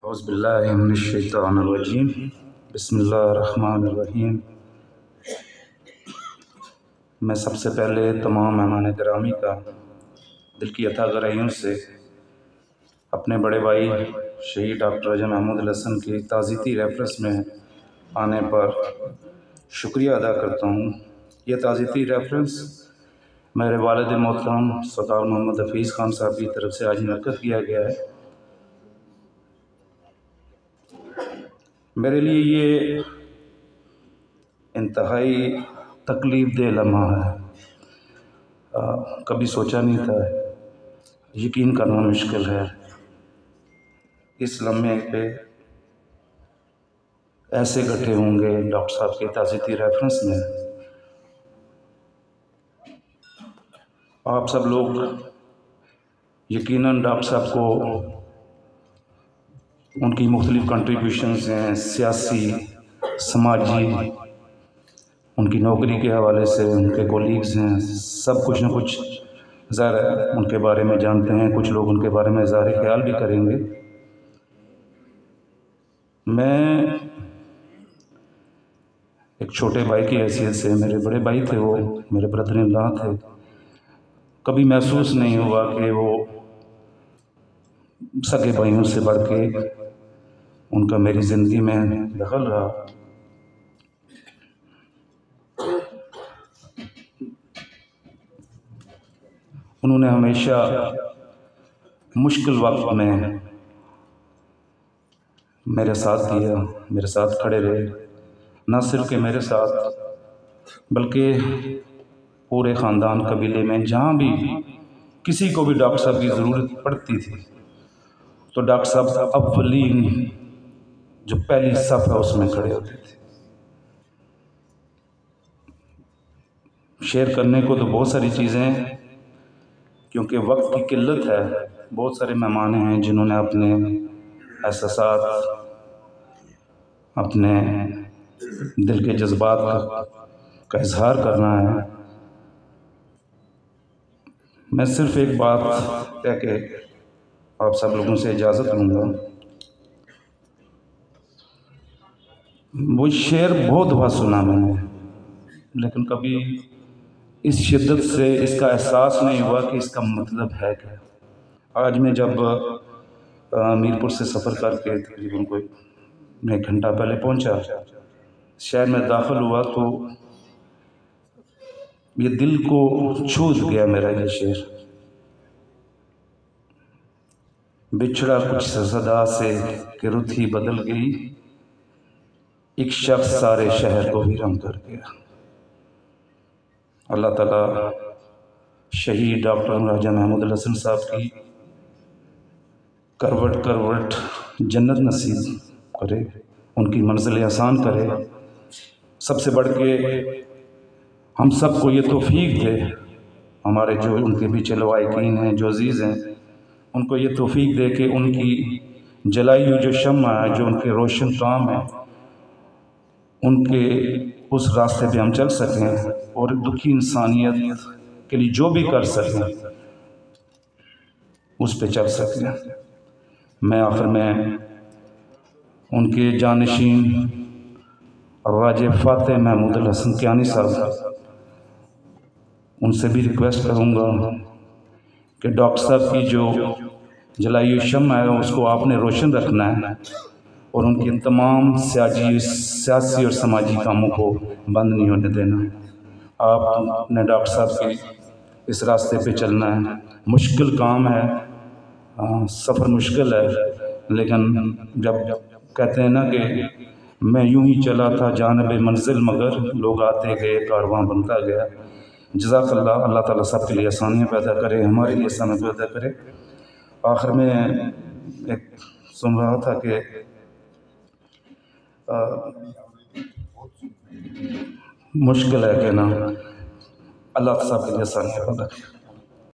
اعوذ باللہ من الشیطان الرجیم بسم اللہ الرحمن الرحیم۔ میں سب سے پہلے تمام مہمان گرامی کا دل کی عطا گرائیوں سے اپنے بڑے بھائی شہید ڈاکٹر راجہ محمود الحسن کی تعزیتی ریفرنس میں آنے پر شکریہ ادا کرتا ہوں۔ یہ تعزیتی ریفرنس میرے والد محترم سردار محمد حفیظ خان صاحب کی طرف سے آج منعقد کیا گیا ہے۔ میرے لیے یہ انتہائی تکلیف دہ لمحہ ہے، کبھی سوچا نہیں تھا، یقین کرنا مشکل ہے۔ اس لمحے پہ ایسے گھٹے ہوں گے ڈاکٹر صاحب کے تعزیتی ریفرنس میں۔ آپ سب لوگ یقیناً ڈاکٹر صاحب کو ان کی مختلف کنٹریبیوشنز ہیں، سیاسی، سماجی، ان کی نوکری کے حوالے سے ان کے کولیگز ہیں، سب کچھ نہ کچھ ظاہر ہے ان کے بارے میں جانتے ہیں۔ کچھ لوگ ان کے بارے میں اظہار خیال بھی کریں گے۔ میں ایک چھوٹے بھائی کی حیثیت سے، میرے بڑے بھائی تھے، وہ میرے بردر ان لا تھے، کبھی محسوس نہیں ہوا کہ وہ سگے بھائیوں سے بڑھ کے ان کا میری زندگی میں دخل رہا۔ انہوں نے ہمیشہ مشکل وقت میں میرے ساتھ دیا، میرے ساتھ کھڑے رہے، نہ صرف کہ میرے ساتھ بلکہ پورے خاندان قبیلے میں جہاں بھی کسی کو بھی ڈاکٹر صاحب کی ضرورت پڑتی تھی تو ڈاکٹر صاحب اولین جو پہلی صف ہے اس میں کھڑے ہوتے تھے۔ شیئر کرنے کو تو بہت ساری چیزیں ہیں، کیونکہ وقت کی قلت ہے۔ بہت سارے مہمان ہیں جنہوں نے اپنے احساسات، اپنے دل کے جذبات کا اظہار کرنا ہے۔ میں صرف ایک بات کہہ کے آپ سب لوگوں سے اجازت لوں گا۔ وہ شعر بہت دفعہ سنا میں نے، لیکن کبھی اس شدت سے اس کا احساس نہیں ہوا کہ اس کا مطلب ہے کیا۔ آج میں جب میرپور سے سفر کر کے تقریباً کوئی ایک گھنٹہ پہلے پہنچا، شہر میں داخل ہوا تو یہ دل کو چھو گیا میرا یہ شعر۔ بچھڑا کچھ صدا سے کہ رت ہی بدل گئی، ایک شخص سارے شہر کو بھی رنگ کر گیا۔ اللہ تعالیٰ شہید ڈاکٹر راجہ محمود الحسن صاحب کی کروٹ کروٹ جنت نصیب کرے، ان کی منزلیں آسان کرے۔ سب سے بڑھ کے ہم سب کو یہ توفیق دے، ہمارے جو ان کے پیچھے لوائقین ہیں، جو عزیز ہیں، ان کو یہ توفیق دے کہ ان کی جلائی ہوئی جو شمع ہے، جو ان کے روشن کام ہے، ان کے اس راستے پہ ہم چل سکیں اور دکھی انسانیت کے لیے جو بھی کر سکیں اس پہ چل سکیں۔ میں آخر میں ان کے جانشین راجہ فاتح محمود الحسن کیانی صاحب، ان سے بھی ریکویسٹ کروں گا کہ ڈاکٹر صاحب کی جو جلائی ہوئی شمع ہے اس کو آپ نے روشن رکھنا ہے اور ان کے تمام سیاسی اور سماجی کاموں کو بند نہیں ہونے دینا۔ آپ نے ڈاکٹر صاحب کے اس راستے پہ چلنا ہے۔ مشکل کام ہے، سفر مشکل ہے، لیکن جب کہتے ہیں نا کہ میں یوں ہی چلا تھا جانب منزل مگر لوگ آتے گئے کارواں بنتا گیا۔ جزاک اللہ، اللہ تعالیٰ سب کے لیے آسانیاں پیدا کرے، ہمارے لیے آسانیاں پیدا کرے۔ آخر میں ایک سن رہا تھا کہ مشکل ہے کہنا، اللہ سب کے لیے آسانیاں پیدا کرے۔